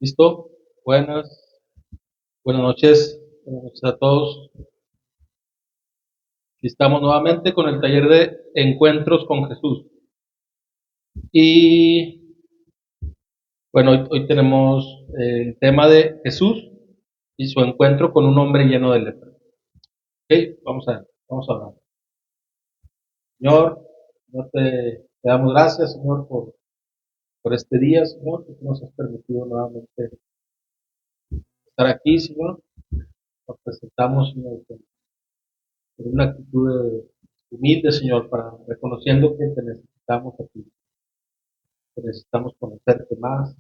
¿Listo? Buenas noches. Buenas noches a todos. Estamos nuevamente con el taller de Encuentros con Jesús. Y bueno, hoy tenemos el tema de Jesús y su encuentro con un hombre lleno de lepra. Ok, vamos a hablar. Señor, te damos gracias, Señor, por este día, Señor, que nos has permitido nuevamente estar aquí, Señor. Nos presentamos, Señor, con una actitud humilde, Señor, para reconociendo que te necesitamos a ti, que necesitamos conocerte más,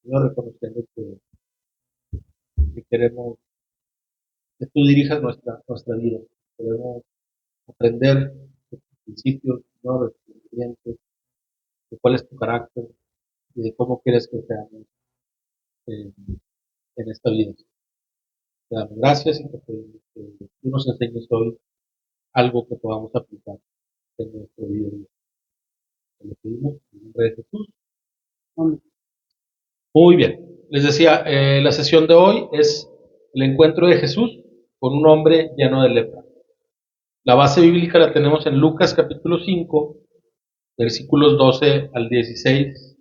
Señor, reconociendo que queremos que tú dirijas nuestra vida, queremos aprender de tus principios, Señor, de tus ingredientes, de cuál es tu carácter y de cómo quieres que seamos eh, en esta vida. Te damos gracias y que tú nos enseñes hoy algo que podamos aplicar en nuestro día a día. Te lo pedimos en el nombre de Jesús. Amén. Muy bien. Les decía, la sesión de hoy es el encuentro de Jesús con un hombre lleno de lepra. La base bíblica la tenemos en Lucas capítulo 5, versículos 12 al 16.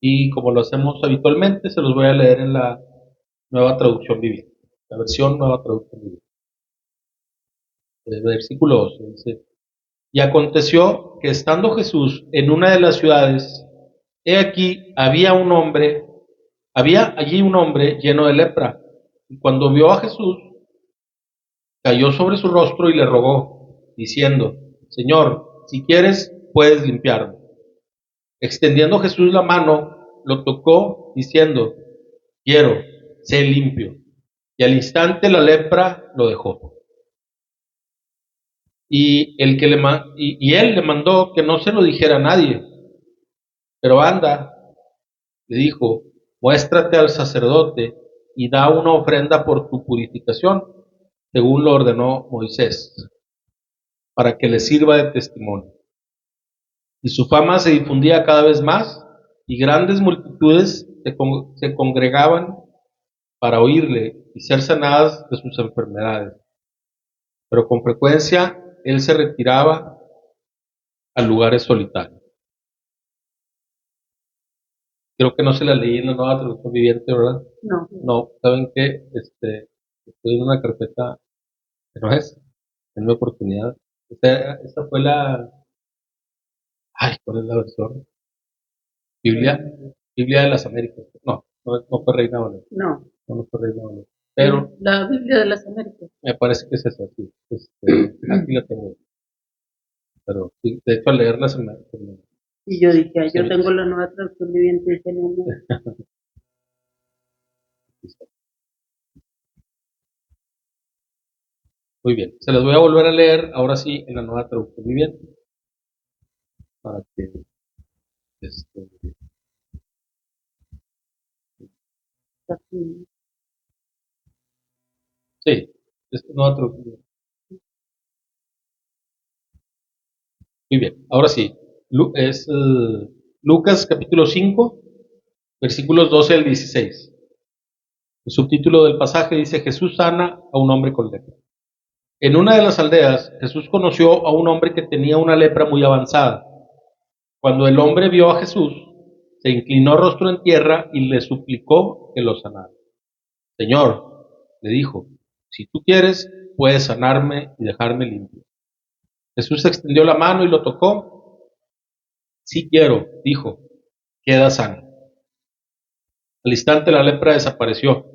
Y como lo hacemos habitualmente, se los voy a leer en la nueva traducción viviente. La versión nueva traducción viviente. El versículo 12 dice: Y aconteció que estando Jesús en una de las ciudades, he aquí había allí un hombre lleno de lepra, y cuando vio a Jesús, cayó sobre su rostro y le rogó, diciendo: Señor, si quieres, puedes limpiarme. Extendiendo Jesús la mano, lo tocó, diciendo: quiero, sé limpio. Y al instante la lepra lo dejó. Y él le mandó que no se lo dijera a nadie. Pero anda, le dijo, muéstrate al sacerdote y da una ofrenda por tu purificación, según lo ordenó Moisés, para que le sirva de testimonio. Y su fama se difundía cada vez más, y grandes multitudes se congregaban para oírle y ser sanadas de sus enfermedades. Pero con frecuencia él se retiraba a lugares solitarios. Creo que no se la leí en la nueva traducción viviente, ¿verdad? No. No, ¿saben qué? Estoy en una carpeta que no es, en una oportunidad. Esta fue ¿cuál es la versión? Biblia, Biblia de las Américas. No fue Reina Valera. No. No fue Reina Valera. Pero La Biblia de las Américas. me parece que es esa, sí. Aquí la tengo. Pero sí, de hecho al leerla se me Y yo dije, yo tengo la nueva traducción viviente. Muy bien, se las voy a volver a leer ahora sí en la nueva traducción viviente para que sí, nueva traducción viviente. Muy bien, ahora sí, es Lucas capítulo 5, versículos 12 al 16. El subtítulo del pasaje dice: Jesús sana a un hombre con lepra. En una de las aldeas, Jesús conoció a un hombre que tenía una lepra muy avanzada. Cuando el hombre vio a Jesús, se inclinó rostro en tierra y le suplicó que lo sanara. Señor, le dijo, si tú quieres, puedes sanarme y dejarme limpio. Jesús extendió la mano y lo tocó. Sí quiero, dijo, queda sano. Al instante la lepra desapareció.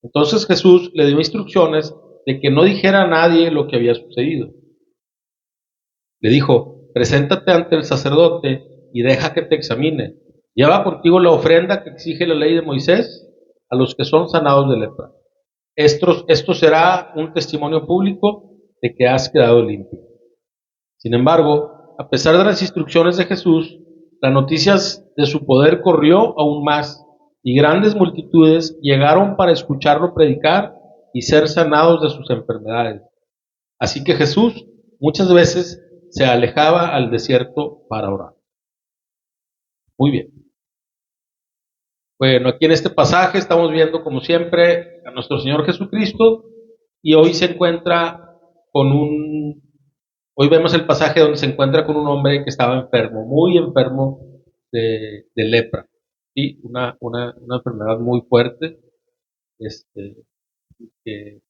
Entonces Jesús le dio instrucciones de que no dijera a nadie lo que había sucedido. Le dijo, preséntate ante el sacerdote y deja que te examine. Lleva contigo la ofrenda que exige la ley de Moisés a los que son sanados de lepra. Esto será un testimonio público de que has quedado limpio. Sin embargo, a pesar de las instrucciones de Jesús, la noticia de su poder corrió aún más y grandes multitudes llegaron para escucharlo predicar y ser sanados de sus enfermedades. Así que Jesús muchas veces se alejaba al desierto para orar. Muy bien. Bueno, aquí en este pasaje estamos viendo, como siempre, a nuestro Señor Jesucristo, y hoy se encuentra hoy vemos el pasaje donde se encuentra con un hombre que estaba enfermo, muy enfermo de lepra, ¿sí? Una enfermedad muy fuerte, este, que,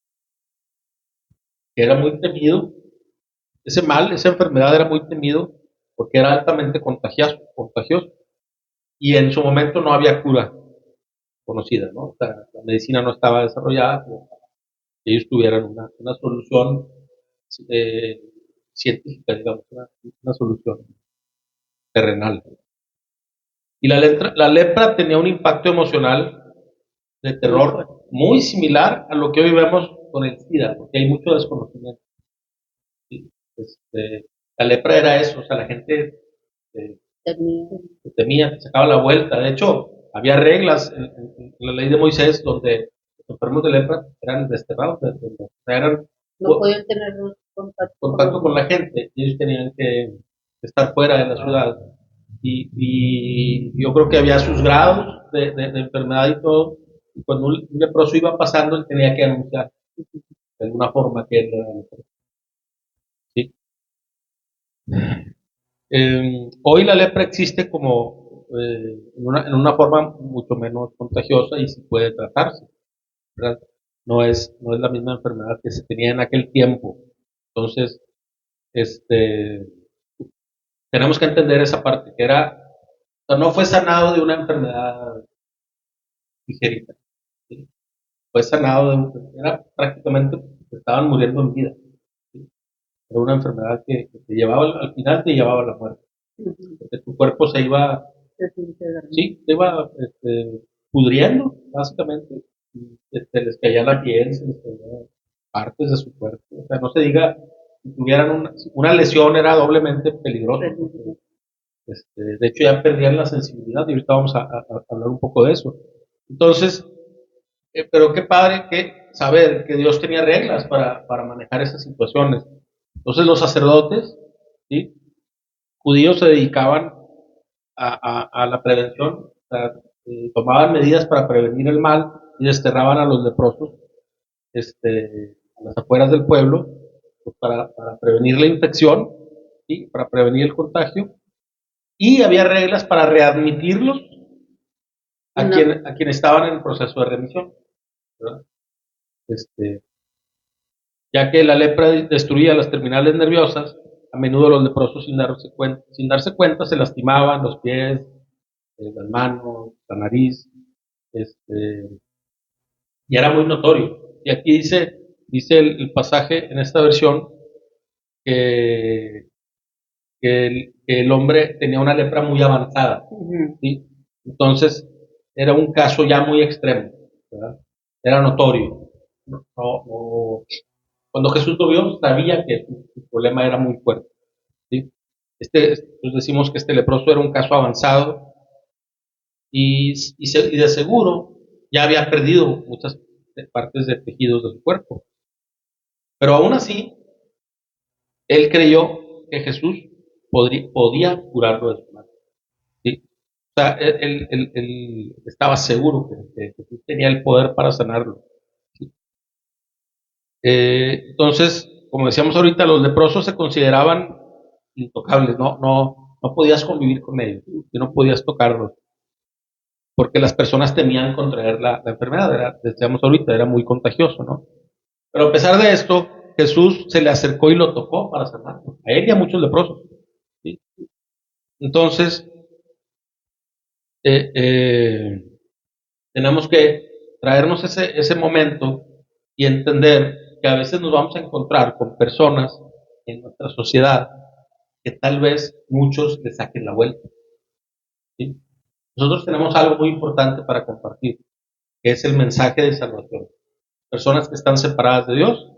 que era muy temido. Esa enfermedad era muy temido porque era altamente contagioso, y en su momento no había cura conocida, ¿no? O sea, la medicina no estaba desarrollada, como que ellos tuvieran una solución eh, científica, digamos, una solución terrenal. Y la lepra tenía un impacto emocional de terror muy similar a lo que hoy vemos con el SIDA, porque hay mucho desconocimiento. ¿Sí? La lepra era eso, o sea, la gente eh, que temía, que sacaba la vuelta. De hecho, había reglas en la ley de Moisés donde los enfermos de lepra eran desterrados, o sea, no podían tener contacto con la gente, y ellos tenían que estar fuera de la ciudad. Y yo creo que había sus grados de enfermedad y todo, y cuando un leproso iba pasando, él tenía que anunciar de alguna forma que él era leproso. ¿Sí? Hoy la lepra existe como en una forma mucho menos contagiosa y sí puede tratarse, ¿verdad? No es la misma enfermedad que se tenía en aquel tiempo. Entonces, este, tenemos que entender esa parte, que o sea, no fue sanado de una enfermedad ligerita, ¿sí? Fue sanado era prácticamente, estaban muriendo en vida, ¿sí? Era una enfermedad que te llevaba, al final te llevaba a la muerte, porque tu cuerpo pudriendo, básicamente, y les caía la piel, se les caía partes de su cuerpo, o sea, no se diga, si tuvieran una lesión era doblemente peligroso, porque, de hecho ya perdían la sensibilidad, y ahorita vamos a hablar un poco de eso. Entonces, pero qué padre que saber que Dios tenía reglas para manejar esas situaciones. Entonces los sacerdotes, ¿sí? Judíos, se dedicaban a la prevención, o sea, tomaban medidas para prevenir el mal y desterraban a los leprosos a las afueras del pueblo, pues, para prevenir la infección, ¿sí? Para prevenir el contagio, y había reglas para readmitirlos a quien estaban en el proceso de remisión, ¿verdad? Este, ya que la lepra destruía las terminales nerviosas, a menudo los leprosos sin darse cuenta se lastimaban los pies, las manos, la nariz, y era muy notorio. Y aquí dice el pasaje en esta versión que, que el hombre tenía una lepra muy avanzada, ¿sí? Entonces era un caso ya muy extremo, ¿verdad? Era notorio. Cuando Jesús lo vio, sabía que su problema era muy fuerte, ¿sí? Pues decimos que este leproso era un caso avanzado, y de seguro ya había perdido muchas partes de tejidos de su cuerpo. Pero aún así, él creyó que Jesús podía curarlo de su mal, ¿sí? O sea, él estaba seguro que Jesús tenía el poder para sanarlo, ¿sí? Entonces, como decíamos ahorita, los leprosos se consideraban intocables, no podías convivir con ellos, no podías tocarlos, porque las personas temían contraer la enfermedad, decíamos ahorita, era muy contagioso, ¿no? Pero a pesar de esto, Jesús se le acercó y lo tocó para sanarlo, a él y a muchos leprosos, ¿sí? Entonces, eh, eh, tenemos que traernos ese momento y entender que a veces nos vamos a encontrar con personas en nuestra sociedad que tal vez muchos le saquen la vuelta, ¿sí? Nosotros tenemos algo muy importante para compartir, que es el mensaje de salvación. Personas que están separadas de Dios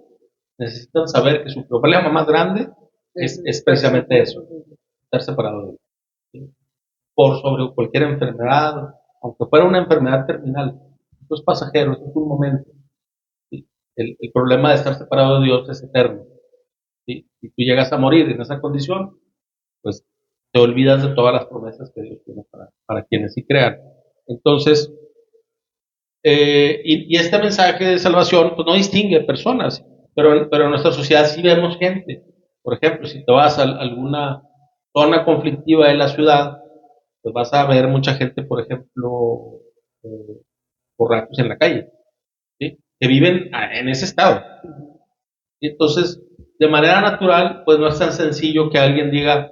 necesitan saber que su problema más grande es precisamente eso, estar separado de Dios, ¿sí? Por sobre cualquier enfermedad, aunque fuera una enfermedad terminal, esto es pasajero, esto es un momento, ¿sí? El problema de estar separado de Dios es eterno, ¿sí? Si tú llegas a morir en esa condición, pues te olvidas de todas las promesas que Dios tiene para quienes sí crean. Entonces, y este mensaje de salvación pues no distingue personas, pero en nuestra sociedad sí vemos gente. Por ejemplo, si te vas a alguna zona conflictiva de la ciudad, pues vas a ver mucha gente, por ejemplo, borrachos en la calle, ¿sí? Que viven en ese estado. Y entonces, de manera natural, pues no es tan sencillo que alguien diga,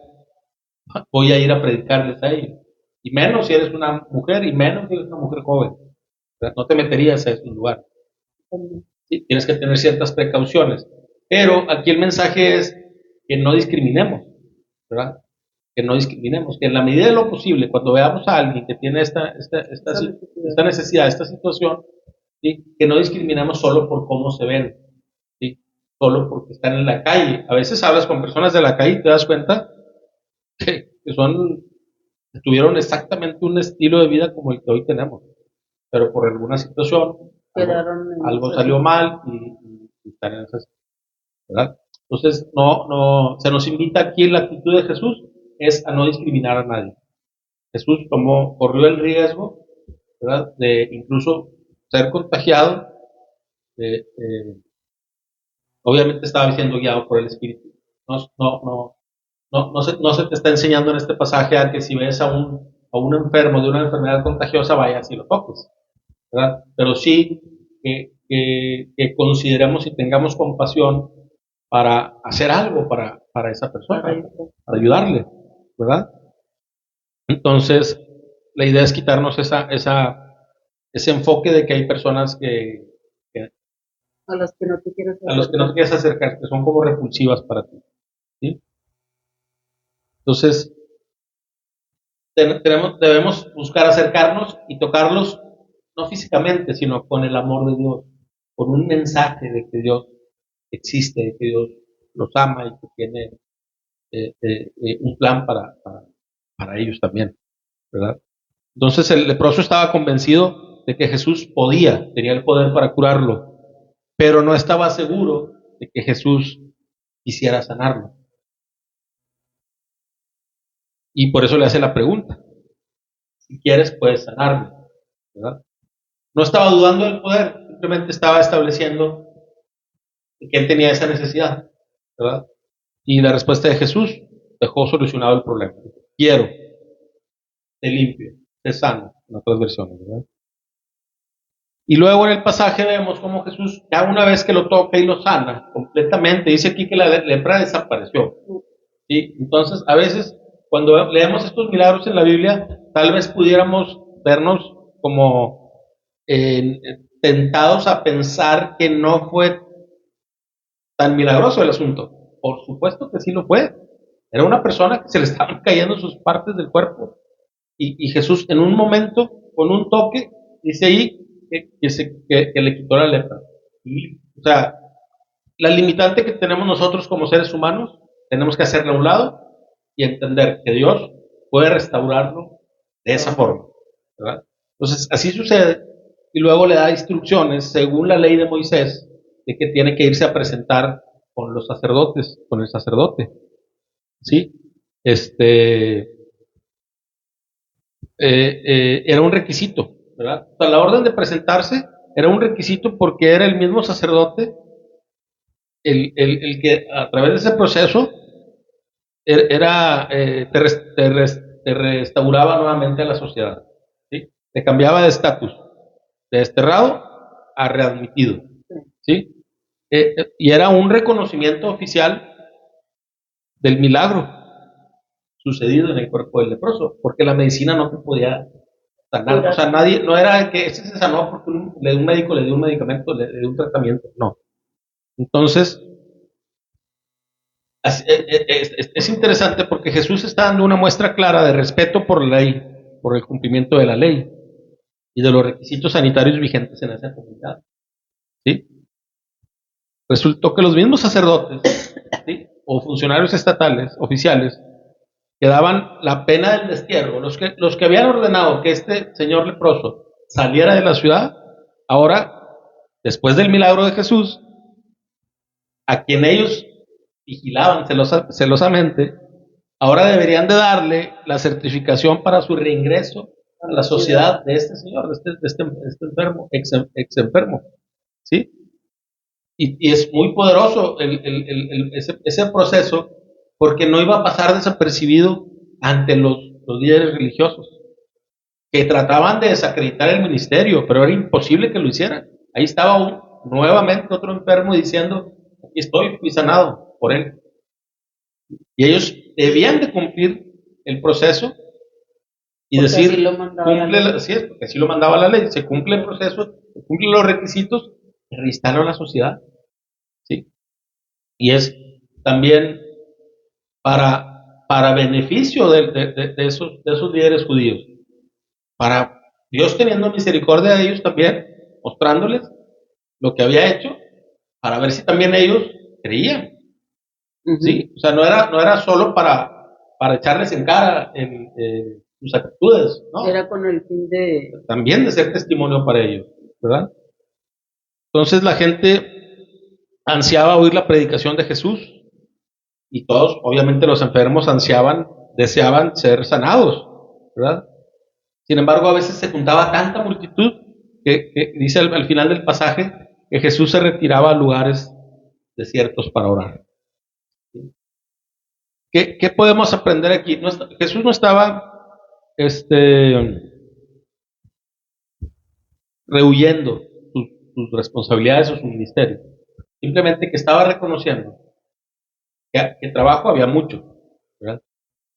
voy a ir a predicarles a ellos. Y menos si eres una mujer, y menos si eres una mujer joven. O sea, no te meterías a ese lugar. ¿Sí? Tienes que tener ciertas precauciones. Pero aquí el mensaje es que no discriminemos, ¿verdad? Que no discriminemos, que en la medida de lo posible, cuando veamos a alguien que tiene esta necesidad, esta situación, ¿sí? Que no discriminemos solo por cómo se ven, ¿sí? Solo porque están en la calle. A veces hablas con personas de la calle y te das cuenta que tuvieron exactamente un estilo de vida como el que hoy tenemos, pero por alguna situación algo salió mal y están en esas, ¿verdad? Entonces, se nos invita aquí la actitud de Jesús es a no discriminar a nadie. Jesús corrió el riesgo, ¿verdad? De incluso ser contagiado, obviamente estaba siendo guiado por el Espíritu. No, no, no, no se te está enseñando en este pasaje a que si ves a un enfermo de una enfermedad contagiosa, vayas y lo toques, ¿verdad? Pero sí que consideremos y tengamos compasión para hacer algo para esa persona, para ayudarle, ¿verdad? Entonces, la idea es quitarnos ese enfoque de que hay personas que a los que no te quieres acercar, a los que no te quieres acercar, que son como repulsivas para ti, ¿sí? Entonces, debemos buscar acercarnos y tocarlos, no físicamente, sino con el amor de Dios, con un mensaje de que Dios existe, de que Dios los ama y que tiene un plan para ellos también, ¿verdad? Entonces el leproso estaba convencido de que Jesús tenía el poder para curarlo, pero no estaba seguro de que Jesús quisiera sanarlo. Y por eso le hace la pregunta: si quieres, puedes sanarme, ¿verdad? No estaba dudando del poder, simplemente estaba estableciendo que él tenía esa necesidad, ¿verdad? Y la respuesta de Jesús dejó solucionado el problema. Quiero, te limpio, te sano, en otras versiones, ¿verdad? Y luego en el pasaje vemos cómo Jesús, ya una vez que lo toca y lo sana completamente, dice aquí que la lepra desapareció, ¿sí? Entonces, a veces, cuando leemos estos milagros en la Biblia, tal vez pudiéramos vernos como tentados a pensar que no fue tan milagroso el asunto. Por supuesto que sí lo fue. Era una persona que se le estaban cayendo sus partes del cuerpo. Y Jesús, en un momento, con un toque, dice ahí que le quitó la lepra. O sea, la limitante que tenemos nosotros como seres humanos, tenemos que hacerla a un lado y entender que Dios puede restaurarlo de esa forma, ¿verdad? Entonces, así sucede, y luego le da instrucciones, según la ley de Moisés, de que tiene que irse a presentar con los sacerdotes, con el sacerdote, ¿sí? Era un requisito, ¿verdad? O sea, la orden de presentarse era un requisito porque era el mismo sacerdote el que a través de ese proceso te restauraba nuevamente a la sociedad, ¿sí? Te cambiaba de estatus, de desterrado a readmitido, ¿sí? Y era un reconocimiento oficial del milagro sucedido en el cuerpo del leproso, porque la medicina no te podía sanar, o sea, nadie, no era que ese se sanó porque un médico le dio un medicamento, le dio un tratamiento, no. Entonces, es interesante porque Jesús está dando una muestra clara de respeto por la ley, por el cumplimiento de la ley y de los requisitos sanitarios vigentes en esa comunidad, ¿sí? Resultó que los mismos sacerdotes, ¿sí?, o funcionarios estatales, oficiales, que daban la pena del destierro, los que habían ordenado que este señor leproso saliera de la ciudad, ahora, después del milagro de Jesús, a quien ellos vigilaban celosamente, ahora deberían de darle la certificación para su reingreso a la sociedad de este señor, de este enfermo, ex enfermo, ¿sí? Y es muy poderoso ese proceso, porque no iba a pasar desapercibido ante los líderes religiosos, que trataban de desacreditar el ministerio, pero era imposible que lo hicieran. Ahí estaba nuevamente otro enfermo diciendo, aquí estoy, fui sanado por él. Y ellos debían de cumplir el proceso y porque decir, así lo mandaba la ley. así es, porque así lo mandaba la ley, se cumple el proceso, se cumplen los requisitos, y reinstalan la sociedad, ¿sí? Y es también para beneficio de esos líderes judíos, para Dios teniendo misericordia de ellos también, mostrándoles lo que había hecho, para ver si también ellos creían, ¿sí? O sea, no era solo para echarles en cara sus actitudes, ¿no? Era con el fin de... También de ser testimonio para ellos, ¿verdad? Entonces la gente ansiaba oír la predicación de Jesús y todos, obviamente los enfermos deseaban ser sanados, ¿verdad? Sin embargo, a veces se juntaba tanta multitud que dice al final del pasaje que Jesús se retiraba a lugares desiertos para orar. ¿Qué podemos aprender aquí? Jesús no estaba rehuyendo sus responsabilidades o su ministerio. Simplemente que estaba reconociendo que trabajo había mucho, ¿verdad?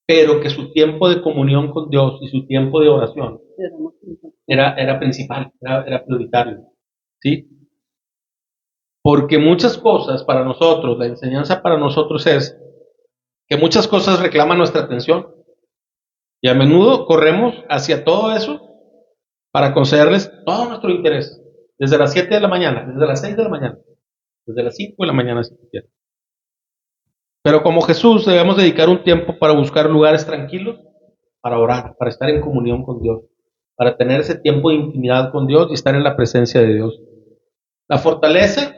Pero que su tiempo de comunión con Dios y su tiempo de oración era principal, era prioritario, ¿sí? Porque muchas cosas para nosotros, la enseñanza para nosotros es que muchas cosas reclaman nuestra atención y a menudo corremos hacia todo eso para concederles todo nuestro interés, desde las 7 de la mañana, desde las 6 de la mañana, desde las 5 de la mañana si quieres. Pero como Jesús debemos dedicar un tiempo para buscar lugares tranquilos, para orar, para estar en comunión con Dios, para tener ese tiempo de intimidad con Dios y estar en la presencia de Dios. La fortaleza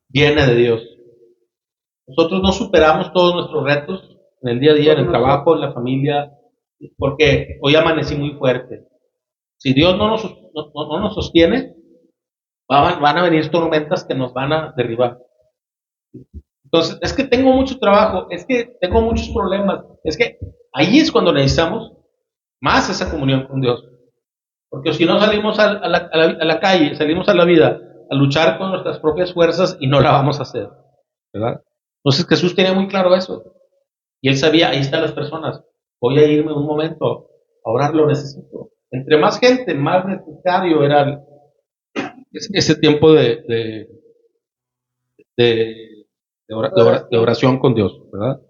viene de Dios. Nosotros no superamos todos nuestros retos en el día a día, en el trabajo, en la familia, porque hoy amanecí muy fuerte. Si Dios no nos sostiene, van a venir tormentas que nos van a derribar. Entonces, es que tengo mucho trabajo, es que tengo muchos problemas, es que ahí es cuando necesitamos más esa comunión con Dios. Porque si no salimos a la calle, salimos a la vida a luchar con nuestras propias fuerzas y no la vamos a hacer, ¿verdad? Entonces Jesús tenía muy claro eso. Y él sabía, ahí están las personas, voy a irme un momento a orar, lo necesito. Entre más gente, más necesario era ese tiempo de oración con Dios, ¿verdad?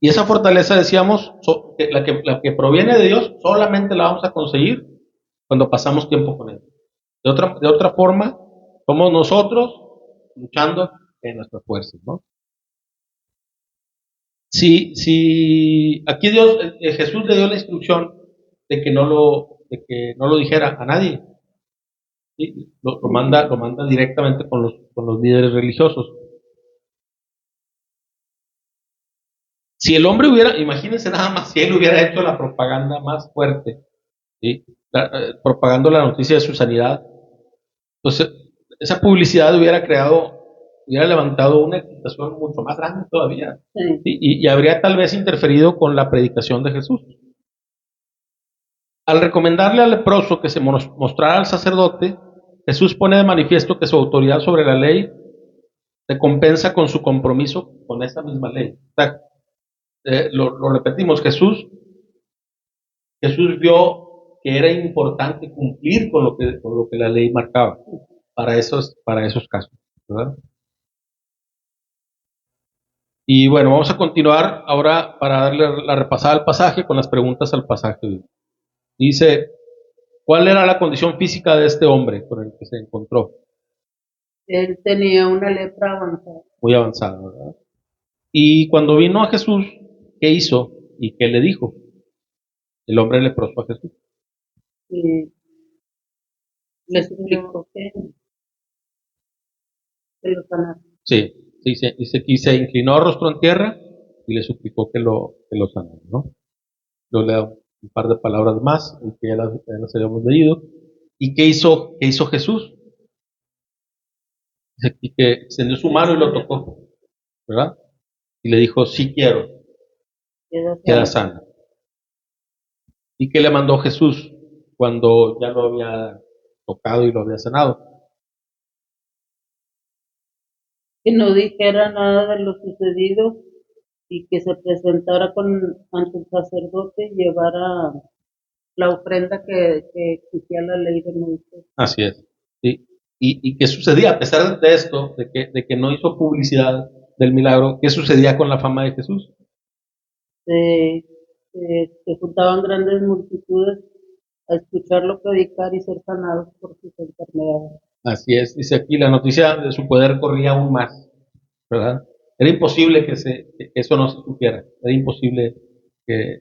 Y esa fortaleza, decíamos, la que proviene de Dios, solamente la vamos a conseguir cuando pasamos tiempo con Él. De otra forma, somos nosotros luchando en nuestras fuerzas, ¿no? Si aquí Jesús le dio la instrucción de que no lo dijera a nadie, ¿sí? Lo manda directamente con los líderes religiosos. Si el hombre imagínense nada más, si él hubiera hecho la propaganda más fuerte, ¿sí? Propagando la noticia de su sanidad, entonces esa publicidad hubiera levantado una excitación mucho más grande todavía, Sí. y habría tal vez interferido con la predicación de Jesús. Al recomendarle al leproso que se mostrara al sacerdote, Jesús pone de manifiesto que su autoridad sobre la ley se compensa con su compromiso con esa misma ley. O sea, lo repetimos, Jesús vio que era importante cumplir con lo que la ley marcaba para esos casos, ¿verdad? Y bueno, vamos a continuar ahora para darle la repasada al pasaje con las preguntas al pasaje. Dice, ¿cuál era la condición física de este hombre con el que se encontró? Él tenía una lepra avanzada. Muy avanzada, ¿verdad? Y cuando vino a Jesús, ¿qué hizo y qué le dijo el hombre leproso a Jesús? Y le suplicó que lo sanara. Sí, y se inclinó rostro en tierra y le suplicó que lo sanara, ¿no? Lo leo. un par de palabras más, y que ya las habíamos leído. ¿Y qué hizo Jesús? Dice aquí que extendió su mano y lo tocó, ¿verdad? Y le dijo, sí quiero, queda sana. ¿Y qué le mandó Jesús cuando ya lo había tocado y lo había sanado? Que no dijera nada de lo sucedido y que se presentara ante el sacerdote y llevara la ofrenda que exigía la ley de Moisés. Así es. ¿Sí? ¿Y qué sucedía? A pesar de esto, de que no hizo publicidad del milagro, ¿qué sucedía con la fama de Jesús? Se juntaban grandes multitudes a escucharlo predicar y ser sanados por sus enfermedades. Así es. Dice aquí, la noticia de su poder corría aún más, ¿verdad? Era imposible que eso no se supiera. Era imposible que,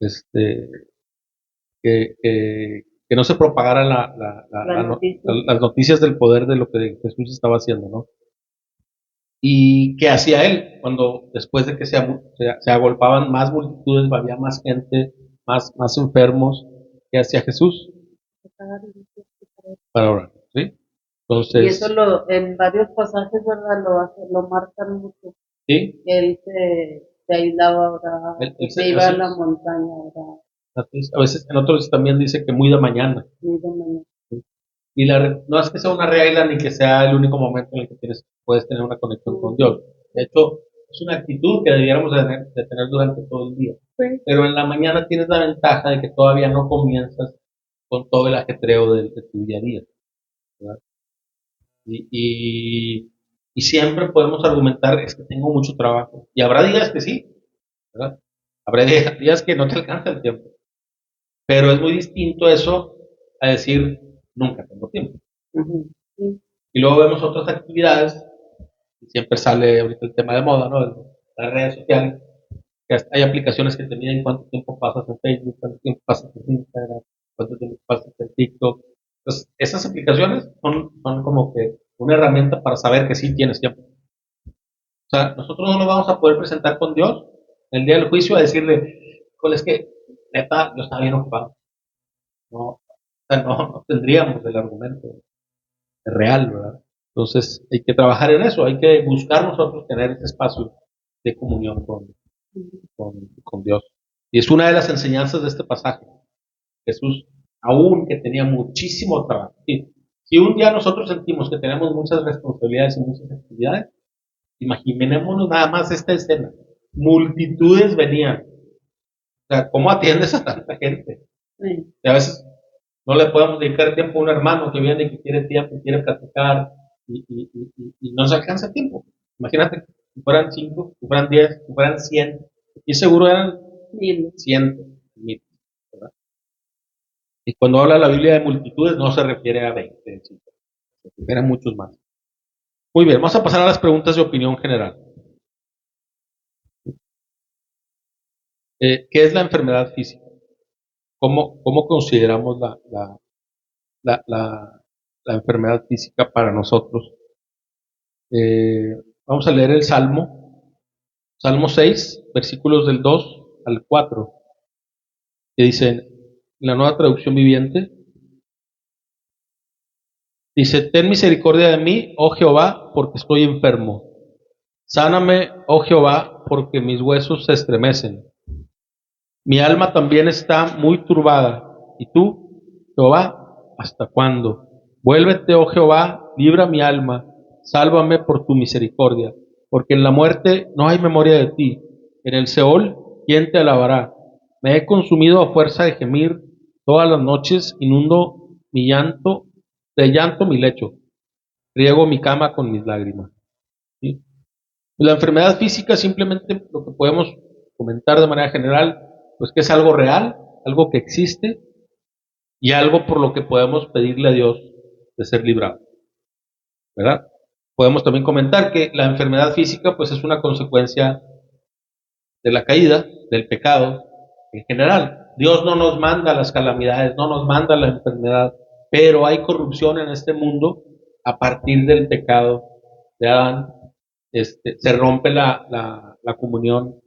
este, que no se propagaran las noticias del poder de lo que Jesús estaba haciendo, ¿no? ¿Y qué hacía él cuando después de que se agolpaban más multitudes, había más gente, más enfermos? ¿Qué hacía Jesús? Para orar, ¿sí? Entonces, y eso en varios pasajes, ¿verdad? Lo marcan mucho. ¿sí? Él se aislaba a orar, se iba a la montaña a orar. A veces en otros también dice que muy de mañana. Muy de mañana. ¿Sí? Y no es que sea una regla ni que sea el único momento en el que puedes tener una conexión con Dios. De hecho, es una actitud que debiéramos de tener durante todo el día. Sí. Pero en la mañana tienes la ventaja de que todavía no comienzas con todo el ajetreo de tu día a día, ¿verdad? Y siempre podemos argumentar, es que tengo mucho trabajo. Y habrá días que sí, ¿verdad? Habrá días que no te alcanza el tiempo. Pero es muy distinto eso a decir, nunca tengo tiempo. Uh-huh. Sí. Y luego vemos otras actividades, y siempre sale ahorita el tema de moda, ¿no? Las redes sociales, que hay aplicaciones que te miden cuánto tiempo pasas en Facebook, cuánto tiempo pasas en Instagram, cuánto tiempo pasas en TikTok. Entonces, esas aplicaciones son como que una herramienta para saber que sí tienes tiempo. O sea, nosotros no nos vamos a poder presentar con Dios el día del juicio a decirle, es que, neta, yo estaba bien ocupado. No, o sea, no tendríamos el argumento real, ¿verdad? Entonces, hay que trabajar en eso, hay que buscar nosotros tener ese espacio de comunión con Dios. Y es una de las enseñanzas de este pasaje. Jesús, aún que tenía muchísimo trabajo. Si un día nosotros sentimos que tenemos muchas responsabilidades y muchas actividades, imaginémonos nada más esta escena. Multitudes venían. O sea, ¿cómo atiendes a tanta gente? Sí. Y a veces no le podemos dedicar tiempo a un hermano que viene y que quiere tiempo, quiere platicar y no se alcanza tiempo. Imagínate si fueran 5, si fueran 10, si fueran 100. Y seguro eran cientos, miles, ¿verdad? Y cuando habla la Biblia de multitudes no se refiere a 20, se refiere a muchos más. Muy bien, vamos a pasar a las preguntas de opinión general. ¿Qué es la enfermedad física? ¿Cómo consideramos la enfermedad física para nosotros? Vamos a leer el Salmo 6, versículos del 2 al 4, que dicen, en la Nueva Traducción Viviente, dice, ten misericordia de mí, oh Jehová, porque estoy enfermo. Sáname, oh Jehová, porque mis huesos se estremecen. Mi alma también está muy turbada. ¿Y tú, Jehová, hasta cuándo? Vuélvete, oh Jehová, libra mi alma, sálvame por tu misericordia, porque en la muerte no hay memoria de ti. En el Seol, ¿quién te alabará? Me he consumido a fuerza de gemir, todas las noches inundo de llanto mi lecho, riego mi cama con mis lágrimas. ¿Sí? La enfermedad física simplemente lo que podemos comentar de manera general, pues que es algo real, algo que existe y algo por lo que podemos pedirle a Dios de ser librado, ¿verdad? Podemos también comentar que la enfermedad física pues es una consecuencia de la caída, del pecado en general. Dios no nos manda las calamidades, no nos manda la enfermedad, pero hay corrupción en este mundo a partir del pecado de Adán. Se rompe la comunión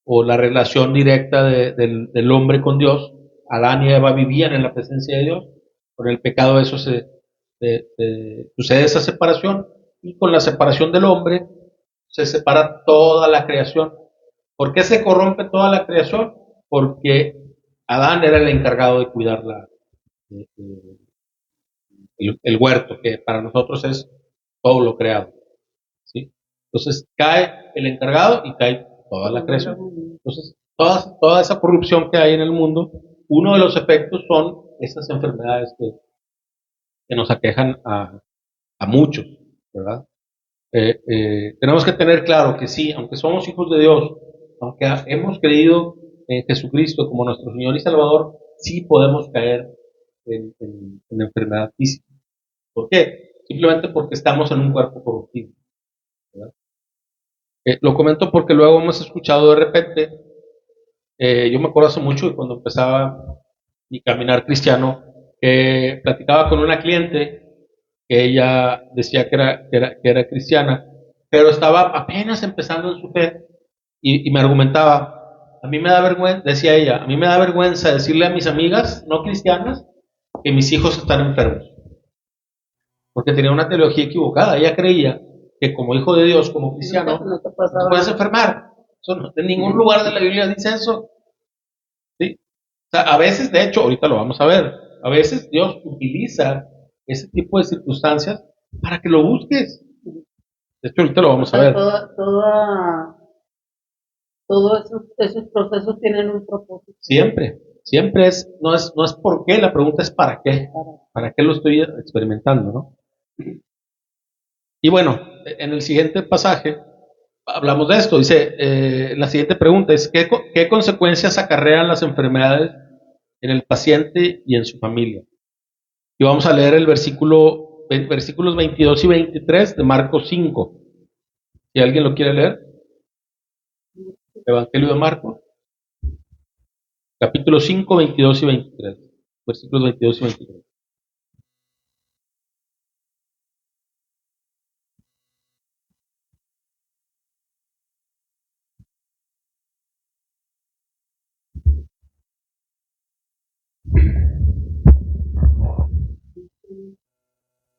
o la relación directa del hombre con Dios Adán y Eva vivían en la presencia de Dios. Con el pecado eso sucede esa separación, y con la separación del hombre se separa toda la creación. ¿Por qué se corrompe toda la creación? Porque Adán era el encargado de cuidar eh, eh, el huerto, que para nosotros es todo lo creado. ¿Sí? Entonces cae el encargado y cae toda la creación. Entonces, toda esa corrupción que hay en el mundo, uno de los efectos son esas enfermedades que nos aquejan a muchos, ¿verdad? Tenemos que tener claro que sí, aunque somos hijos de Dios, aunque hemos creído en Jesucristo como nuestro Señor y Salvador, sí podemos caer en enfermedad física. ¿Por qué? Simplemente porque estamos en un cuerpo corruptible, ¿verdad? Lo comento porque luego hemos escuchado de repente, yo me acuerdo hace mucho de cuando empezaba mi caminar cristiano, que platicaba con una cliente que ella decía que era cristiana, pero estaba apenas empezando en su fe, y me argumentaba, a mí me da vergüenza, decía ella, a mí me da vergüenza decirle a mis amigas no cristianas que mis hijos están enfermos, porque tenía una teología equivocada. Ella creía que como hijo de Dios, como cristiano, no te puedes enfermar. En ningún lugar de la Biblia dice eso. ¿Sí? O sea, a veces, de hecho, ahorita lo vamos a ver, a veces Dios utiliza ese tipo de circunstancias para que lo busques. De hecho, ahorita lo vamos a ver. Todos esos procesos tienen un propósito. Siempre no es por qué, la pregunta es para qué. ¿Para qué lo estoy experimentando, no? Y bueno, en el siguiente pasaje hablamos de esto. Dice, la siguiente pregunta es, ¿qué consecuencias acarrean las enfermedades en el paciente y en su familia? Y vamos a leer versículos 22 y 23 de Marcos 5. Si alguien lo quiere leer, Evangelio de Marcos, capítulo 5, 22 y 23. Versículos 22 y 23.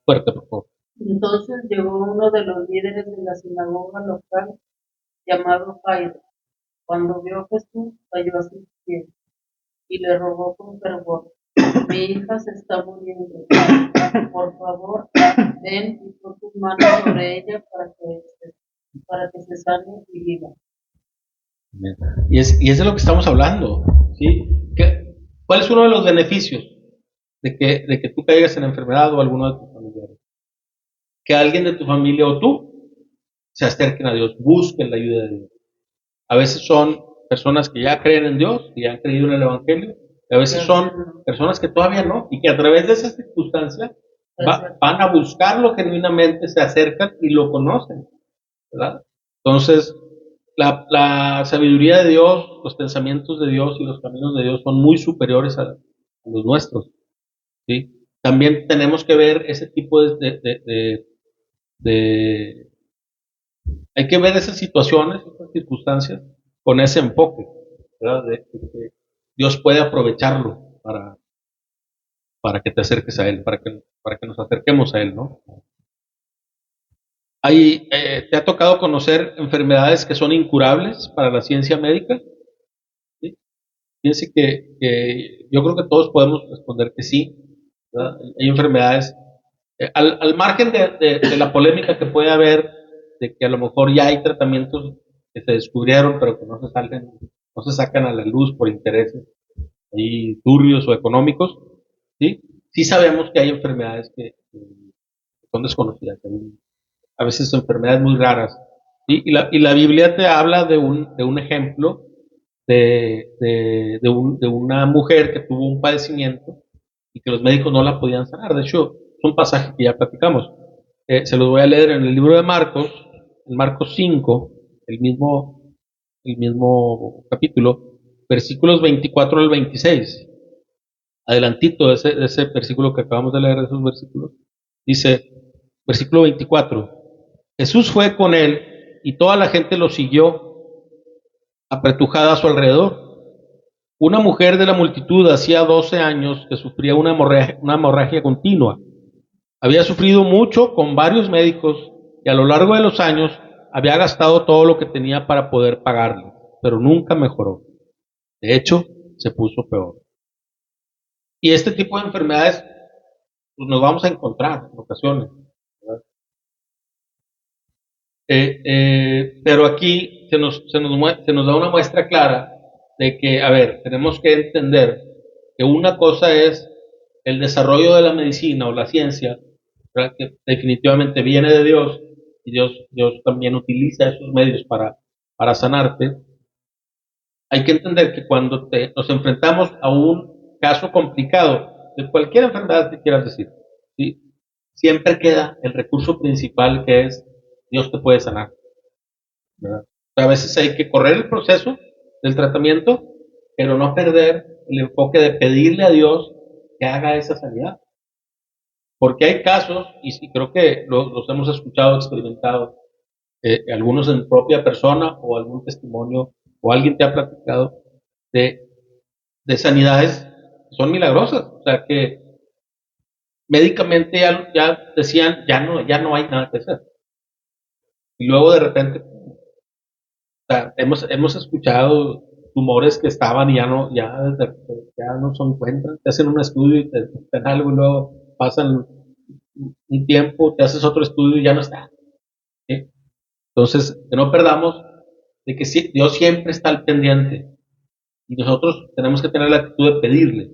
Fuerte, por favor. Entonces llegó uno de los líderes de la sinagoga local, llamado Jairo. Cuando vio a Jesús, cayó a sus pies y le rogó con fervor: mi hija se está muriendo. Por favor, ven y pon tus manos sobre ella para que se sane y viva. Y es de lo que estamos hablando, ¿sí? ¿Cuál es uno de los beneficios de que tú caigas en enfermedad o alguno de tus familiares? Que alguien de tu familia o tú se acerquen a Dios, busquen la ayuda de Dios. A veces son personas que ya creen en Dios, que ya han creído en el Evangelio, y a veces son personas que todavía no, y que a través de esa circunstancia van a buscarlo genuinamente, se acercan y lo conocen, ¿verdad? Entonces, la sabiduría de Dios, los pensamientos de Dios y los caminos de Dios son muy superiores a los nuestros, ¿sí? También tenemos que ver ese tipo de hay que ver esas situaciones, esas circunstancias con ese enfoque, ¿verdad? De que Dios puede aprovecharlo para que te acerques a Él, para que nos acerquemos a Él, ¿no? ¿Te ha tocado conocer enfermedades que son incurables para la ciencia médica? ¿Sí? Fíjense que yo creo que todos podemos responder que sí, ¿verdad? Hay enfermedades, al margen de la polémica que puede haber, de que a lo mejor ya hay tratamientos que se descubrieron, pero que no se sacan a la luz por intereses ahí turbios o económicos, ¿sí? Sí sabemos que hay enfermedades que son desconocidas, a veces enfermedades muy raras, ¿sí? Y la Biblia te habla de un ejemplo de una mujer que tuvo un padecimiento y que los médicos no la podían sanar. De hecho, es un pasaje que ya platicamos. Se los voy a leer en el libro de Marcos, en Marcos 5, el mismo capítulo, versículos 24 al 26. Adelantito de ese versículo que acabamos de leer, de esos versículos, dice, versículo 24, Jesús fue con él y toda la gente lo siguió apretujada a su alrededor. Una mujer de la multitud hacía 12 años que sufría una hemorragia continua. Había sufrido mucho con varios médicos y a lo largo de los años había gastado todo lo que tenía para poder pagarle, pero nunca mejoró. De hecho, se puso peor. Y este tipo de enfermedades pues, nos vamos a encontrar en ocasiones. Pero aquí se nos da una muestra clara de que, a ver, tenemos que entender que una cosa es el desarrollo de la medicina o la ciencia, ¿verdad? Que definitivamente viene de Dios y Dios también utiliza esos medios para sanarte. Hay que entender que cuando nos enfrentamos a un caso complicado de cualquier enfermedad que quieras decir, ¿sí? Siempre queda el recurso principal que es Dios te puede sanar, ¿verdad? A veces hay que correr el proceso del tratamiento, pero no perder el enfoque de pedirle a Dios que haga esa sanidad. Porque hay casos, y sí, creo que los hemos escuchado, experimentado, algunos en propia persona o algún testimonio o alguien te ha platicado de, de sanidades que son milagrosas. O sea, que médicamente ya decían, ya no hay nada que hacer. Y luego de repente, o sea, hemos escuchado tumores que estaban y ya no se encuentran. Te hacen un estudio y te dan algo y luego pasan un tiempo, te haces otro estudio y ya no está. ¿Sí? Entonces, que no perdamos de que sí, Dios siempre está al pendiente y nosotros tenemos que tener la actitud de pedirle.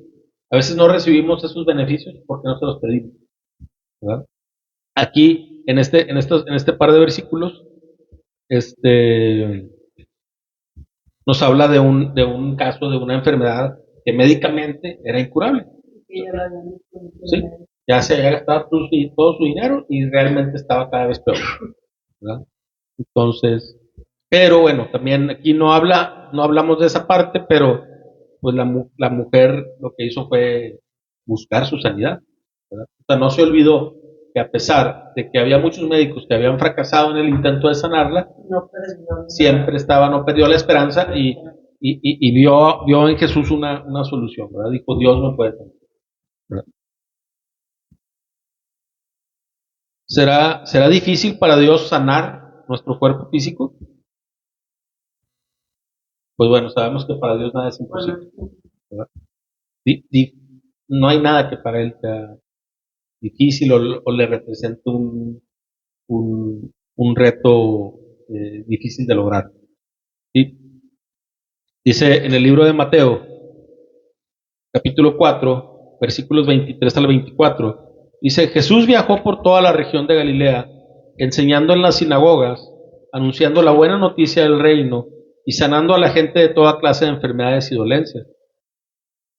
A veces no recibimos esos beneficios porque no se los pedimos, ¿verdad? Aquí, en este par de versículos, este, nos habla de un caso de una enfermedad que médicamente era incurable. ¿Sí? Ya se había gastado todo su dinero y realmente estaba cada vez peor, ¿verdad? Entonces, pero bueno, también aquí no hablamos de esa parte, pero pues la mujer lo que hizo fue buscar su sanidad, ¿verdad? O sea, no se olvidó que a pesar de que había muchos médicos que habían fracasado en el intento de sanarla, siempre estaba, no perdió la esperanza y vio en Jesús una solución, ¿verdad? Dijo, Dios me puede sanar, ¿verdad? ¿Será difícil para Dios sanar nuestro cuerpo físico? Pues bueno, sabemos que para Dios nada es imposible, ¿verdad? Di- di- no hay nada que para Él sea difícil o le represente un reto difícil de lograr. ¿Sí? Dice en el libro de Mateo, capítulo 4 versículos 23 al 24, dice, Jesús viajó por toda la región de Galilea, enseñando en las sinagogas, anunciando la buena noticia del reino y sanando a la gente de toda clase de enfermedades y dolencias.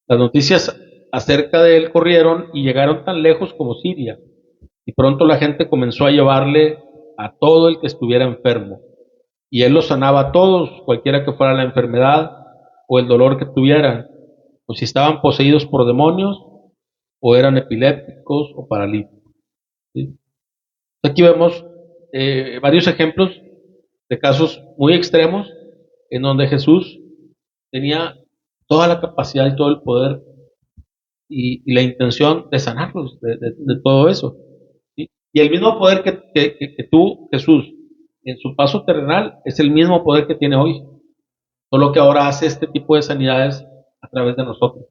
Las noticias acerca de él corrieron y llegaron tan lejos como Siria, y pronto la gente comenzó a llevarle a todo el que estuviera enfermo, y él los sanaba a todos, cualquiera que fuera la enfermedad o el dolor que tuvieran, o si estaban poseídos por demonios, o eran epilépticos o paralíticos. ¿Sí? Aquí vemos varios ejemplos de casos muy extremos en donde Jesús tenía toda la capacidad y todo el poder y la intención de sanarlos de todo eso. ¿Sí? Y el mismo poder que tuvo Jesús en su paso terrenal es el mismo poder que tiene hoy, solo que ahora hace este tipo de sanidades a través de nosotros.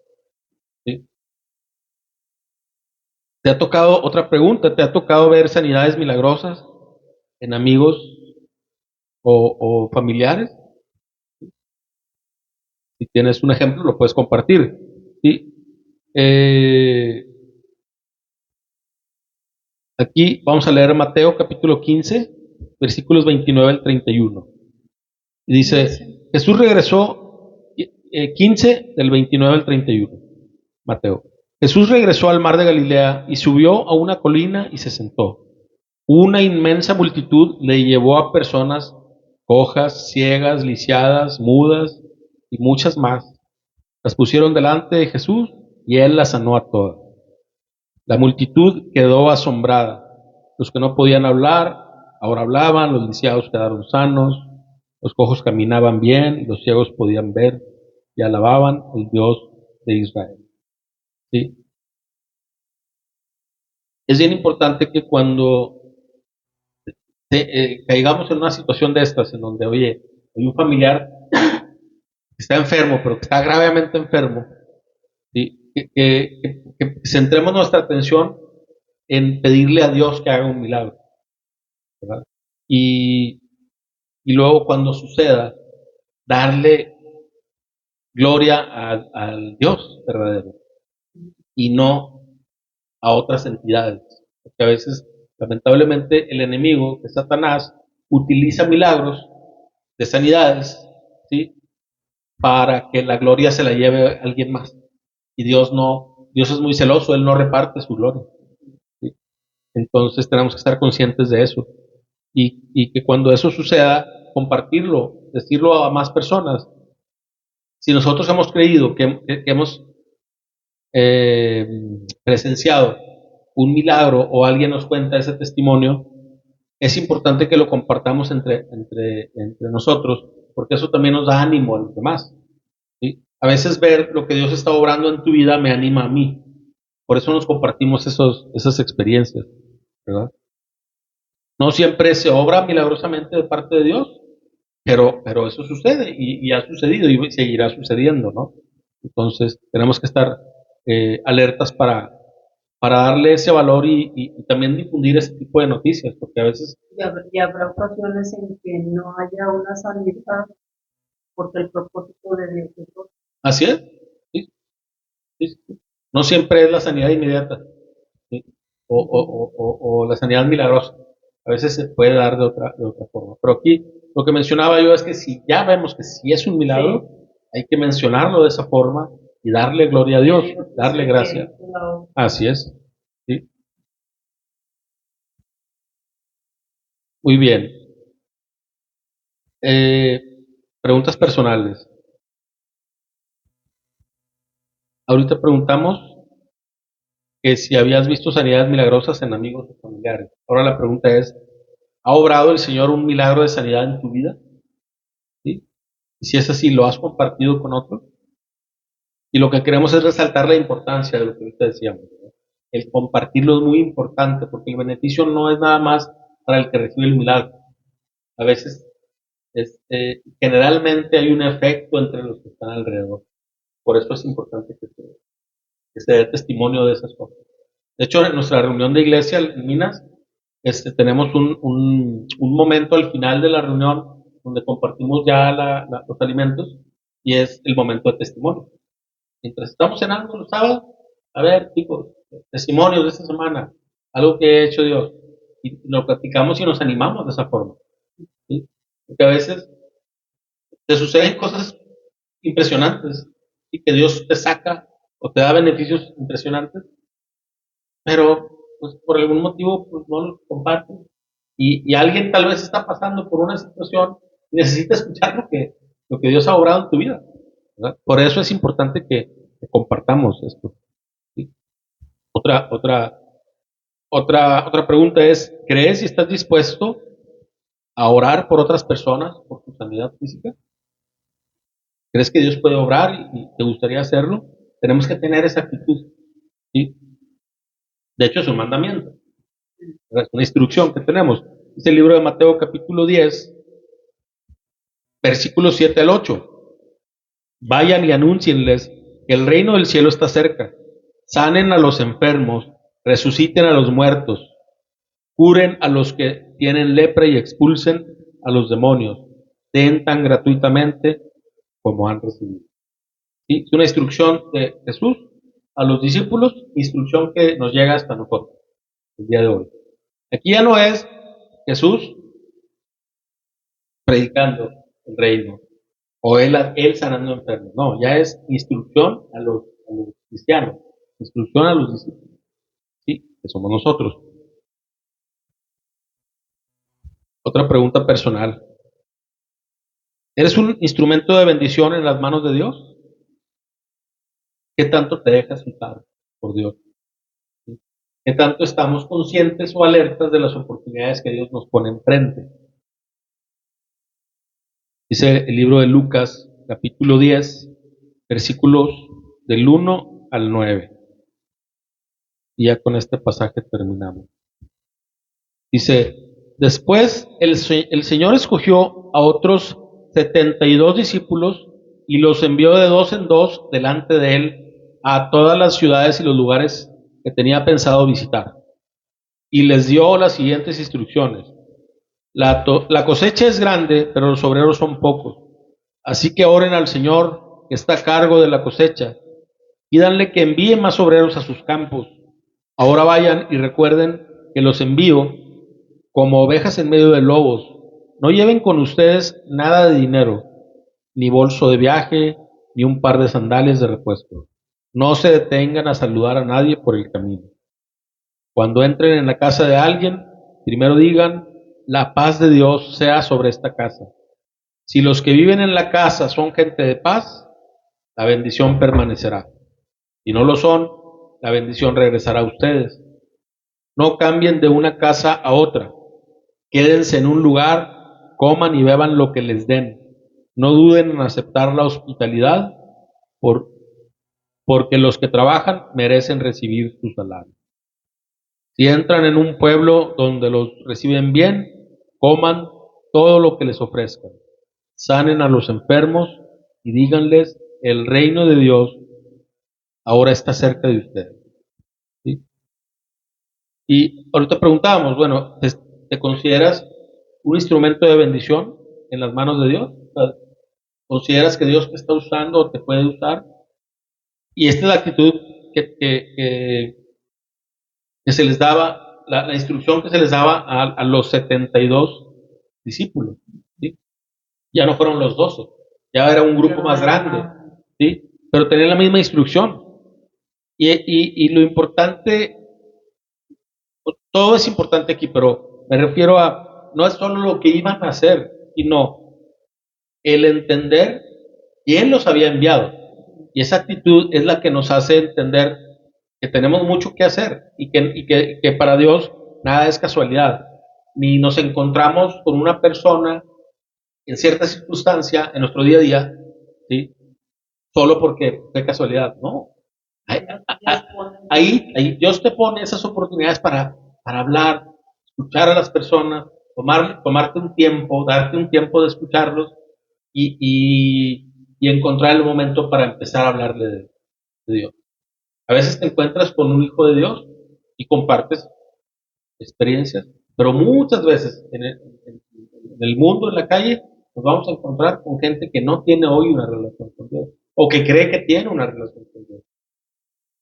¿Sí? ¿Te ha tocado, otra pregunta, te ha tocado ver sanidades milagrosas en amigos o familiares? Si tienes un ejemplo, lo puedes compartir. ¿Sí? Eh, Aquí vamos a leer Mateo capítulo 15, versículos 29 al 31. Y dice, Jesús regresó, 15 del 29 al 31, Mateo. Jesús regresó al mar de Galilea y subió a una colina y se sentó. Una inmensa multitud le llevó a personas cojas, ciegas, lisiadas, mudas y muchas más. Las pusieron delante de Jesús y él las sanó a todas. La multitud quedó asombrada. Los que no podían hablar, ahora hablaban, los lisiados quedaron sanos, los cojos caminaban bien, los ciegos podían ver. y alababan al Dios de Israel. ¿Sí? Es bien importante que cuando caigamos en una situación de estas, en donde, oye, hay un familiar que está enfermo, pero que está gravemente enfermo, ¿sí? Que centremos nuestra atención en pedirle a Dios que haga un milagro, ¿verdad? Y, y luego cuando suceda, darle gloria al Dios verdadero y no a otras entidades. Porque a veces, lamentablemente, el enemigo, que es Satanás, utiliza milagros de sanidades, ¿sí? Para que la gloria se la lleve a alguien más. Y Dios es muy celoso, Él no reparte su gloria. ¿Sí? Entonces tenemos que estar conscientes de eso. Y que cuando eso suceda, compartirlo, decirlo a más personas. Si nosotros hemos creído que hemos eh, presenciado un milagro o alguien nos cuenta ese testimonio, es importante que lo compartamos entre nosotros, porque eso también nos da ánimo a los demás. ¿Sí? A veces ver lo que Dios está obrando en tu vida me anima a mí. Por eso nos compartimos esas experiencias, ¿verdad? No siempre se obra milagrosamente de parte de Dios, pero eso sucede y ha sucedido y seguirá sucediendo, ¿no? Entonces tenemos que estar alertas para darle ese valor y también difundir ese tipo de noticias, porque a veces... Y habrá ocasiones en que no haya una sanidad porque el propósito de Dios es otro. Así es, ¿sí? Sí, sí. No siempre es la sanidad inmediata, ¿sí? O la sanidad milagrosa. A veces se puede dar de otra forma. Pero aquí lo que mencionaba yo es que si ya vemos que si es un milagro, sí, hay que mencionarlo de esa forma y darle gloria a Dios, darle gracia. Así es. ¿Sí? Muy bien. Eh, preguntas personales. Ahorita preguntamos que si habías visto sanidades milagrosas en amigos o familiares. Ahora la pregunta es, ¿ha obrado el Señor un milagro de sanidad en tu vida? ¿Sí? Y si es así, ¿lo has compartido con otros? Y lo que queremos es resaltar la importancia de lo que ahorita decíamos, ¿verdad? El compartirlo es muy importante porque el beneficio no es nada más para el que recibe el milagro. A veces, generalmente hay un efecto entre los que están alrededor. Por eso es importante que se dé testimonio de esas cosas. De hecho, en nuestra reunión de iglesia en Minas, tenemos un momento al final de la reunión donde compartimos ya los alimentos y es el momento de testimonio. Mientras estamos cenando los sábados, a ver, chicos, testimonios de esta semana, algo que ha hecho Dios. Y lo platicamos y nos animamos de esa forma. ¿Sí? Porque a veces te suceden cosas impresionantes y que Dios te saca o te da beneficios impresionantes, pero pues por algún motivo pues no los comparten. Y alguien tal vez está pasando por una situación y necesita escuchar lo que Dios ha obrado en tu vida, ¿verdad? Por eso es importante que compartamos esto. ¿Sí? Otra pregunta es, ¿crees y estás dispuesto a orar por otras personas por tu sanidad física? ¿Crees que Dios puede obrar y te gustaría hacerlo? Tenemos que tener esa actitud. ¿Sí? De hecho, es un mandamiento, es una instrucción que tenemos. Es el libro de Mateo capítulo 10, versículos 7 al 8. Vayan y anúncienles que el reino del cielo está cerca. Sanen a los enfermos, resuciten a los muertos, curen a los que tienen lepra y expulsen a los demonios. Den tan gratuitamente como han recibido. ¿Sí? Es una instrucción de Jesús a los discípulos, instrucción que nos llega hasta nosotros el día de hoy. Aquí ya no es Jesús predicando el reino o él sanando enfermos. No, ya es instrucción a los cristianos, instrucción a los discípulos, ¿sí? Que somos nosotros. Otra pregunta personal. ¿Eres un instrumento de bendición en las manos de Dios? ¿Qué tanto te dejas usar por Dios? ¿Sí? ¿Qué tanto estamos conscientes o alertas de las oportunidades que Dios nos pone enfrente? Dice el libro de Lucas, capítulo 10, versículos del 1 al 9. Y ya con este pasaje terminamos. Dice, después el Señor escogió a otros 72 discípulos y los envió de dos en dos delante de él a todas las ciudades y los lugares que tenía pensado visitar. Y les dio las siguientes instrucciones. La cosecha es grande, pero los obreros son pocos. Así que oren al Señor que está a cargo de la cosecha. Pídanle que envíe más obreros a sus campos. Ahora vayan y recuerden que los envío como ovejas en medio de lobos. No lleven con ustedes nada de dinero, ni bolso de viaje, ni un par de sandalias de repuesto. No se detengan a saludar a nadie por el camino. Cuando entren en la casa de alguien, primero digan, la paz de Dios sea sobre esta casa. Si los que viven en la casa son gente de paz, la bendición permanecerá. Si no lo son, la bendición regresará a ustedes. No cambien de una casa a otra. Quédense en un lugar, coman y beban lo que les den. No duden en aceptar la hospitalidad, porque los que trabajan merecen recibir su salario. Si entran en un pueblo donde los reciben bien, coman todo lo que les ofrezcan. Sanen a los enfermos y díganles, el reino de Dios ahora está cerca de ustedes. ¿Sí? Y ahorita preguntábamos, bueno, ¿te consideras un instrumento de bendición en las manos de Dios? ¿Consideras que Dios te está usando o te puede usar? Y esta es la actitud que se les daba, la instrucción que se les daba a los 72 discípulos. ¿Sí? Ya no fueron los 12, ya era un grupo más grande, ¿sí? Pero tenían la misma instrucción. Y lo importante, todo es importante aquí, pero me refiero a, no es solo lo que iban a hacer, sino el entender quién los había enviado. Y esa actitud es la que nos hace entender que tenemos mucho que hacer y que para Dios nada es casualidad. Ni nos encontramos con una persona en cierta circunstancia en nuestro día a día, ¿sí? Solo porque fue casualidad. No. Ahí Dios te pone esas oportunidades para hablar, escuchar a las personas, tomarte un tiempo, darte un tiempo de escucharlos y encontrar el momento para empezar a hablarle de Dios. A veces te encuentras con un hijo de Dios y compartes experiencias, pero muchas veces en el mundo, en la calle, nos vamos a encontrar con gente que no tiene hoy una relación con Dios, o que cree que tiene una relación con Dios,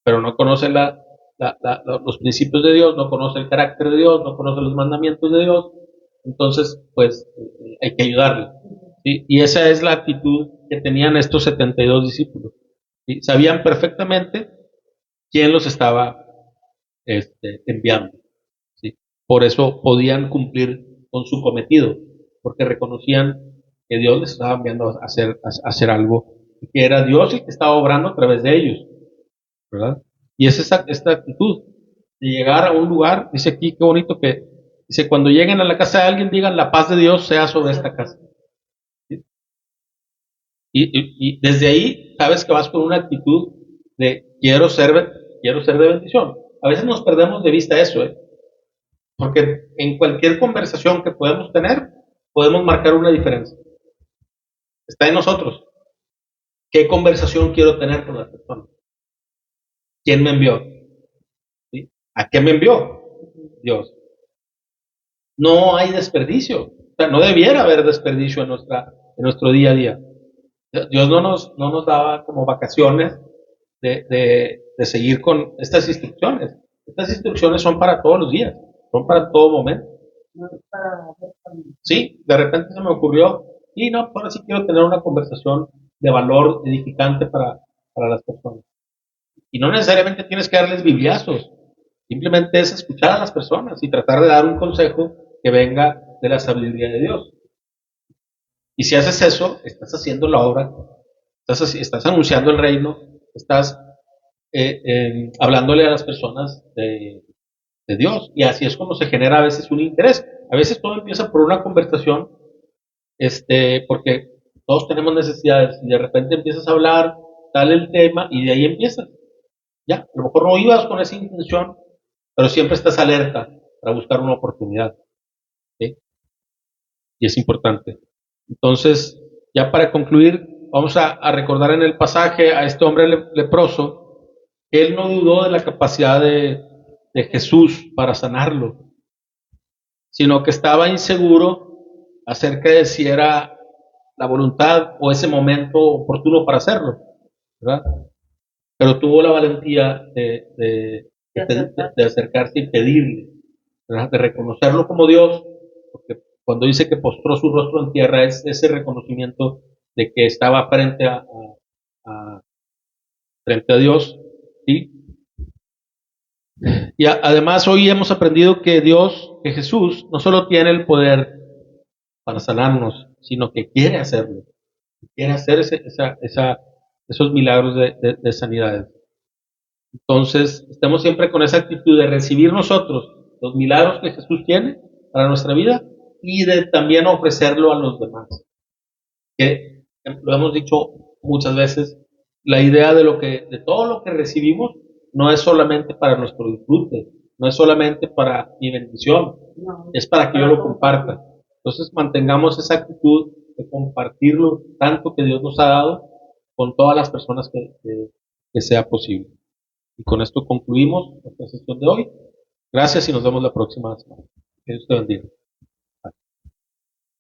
pero no conoce los principios de Dios, no conoce el carácter de Dios, no conoce los mandamientos de Dios. Entonces, pues, hay que ayudarle. ¿Sí? Y esa es la actitud que tenían estos 72 discípulos. ¿Sí? Sabían perfectamente quién los estaba enviando. ¿Sí? Por eso podían cumplir con su cometido, porque reconocían que Dios les estaba enviando a hacer algo, y que era Dios el que estaba obrando a través de ellos, ¿verdad? Y es esta actitud de llegar a un lugar, dice aquí, qué bonito que dice, cuando lleguen a la casa de alguien, digan, la paz de Dios sea sobre esta casa. ¿Sí? Y desde ahí sabes que vas con una actitud de quiero ser de bendición. A veces nos perdemos de vista eso, porque en cualquier conversación que podemos tener, podemos marcar una diferencia. Está en nosotros. ¿Qué conversación quiero tener con la persona? ¿Quién me envió? ¿Sí? ¿A qué me envió? Dios. No hay desperdicio. O sea, no debiera haber desperdicio en nuestro día a día. Dios no nos daba como vacaciones de seguir con estas instrucciones. Estas instrucciones son para todos los días, son para todo momento. Sí, de repente se me ocurrió, y no, ahora sí quiero tener una conversación de valor edificante para las personas. Y no necesariamente tienes que darles bibliazos, simplemente es escuchar a las personas y tratar de dar un consejo que venga de la sabiduría de Dios. Y si haces eso, estás haciendo la obra, estás anunciando el reino, estás hablándole a las personas de Dios. Y así es como se genera a veces un interés. A veces todo empieza por una conversación, porque todos tenemos necesidades y de repente empiezas a hablar dale el tema y de ahí empiezas. Ya, a lo mejor no ibas con esa intención, pero siempre estás alerta para buscar una oportunidad. ¿Sí? Y es importante. Entonces, ya para concluir, vamos a recordar en el pasaje a este hombre leproso, que él no dudó de la capacidad de Jesús para sanarlo, sino que estaba inseguro acerca de si era la voluntad o ese momento oportuno para hacerlo, ¿verdad? Pero tuvo la valentía de acercarse y pedirle, ¿verdad? De reconocerlo como Dios, porque cuando dice que postró su rostro en tierra es ese reconocimiento de que estaba a, frente a Dios, ¿sí? Y además hoy hemos aprendido que Dios, que Jesús, no solo tiene el poder para sanarnos, sino que quiere hacerlo, quiere hacer esos milagros de sanidades. Entonces, estemos siempre con esa actitud de recibir nosotros los milagros que Jesús tiene para nuestra vida y de también ofrecerlo a los demás. Que lo hemos dicho muchas veces, la idea de todo lo que recibimos no es solamente para nuestro disfrute, no es solamente para mi bendición, es para que yo lo comparta. Entonces, mantengamos esa actitud de compartirlo tanto que Dios nos ha dado con todas las personas que sea posible. Y con esto concluimos nuestra sesión de hoy. Gracias y nos vemos la próxima semana. Que Dios te bendiga.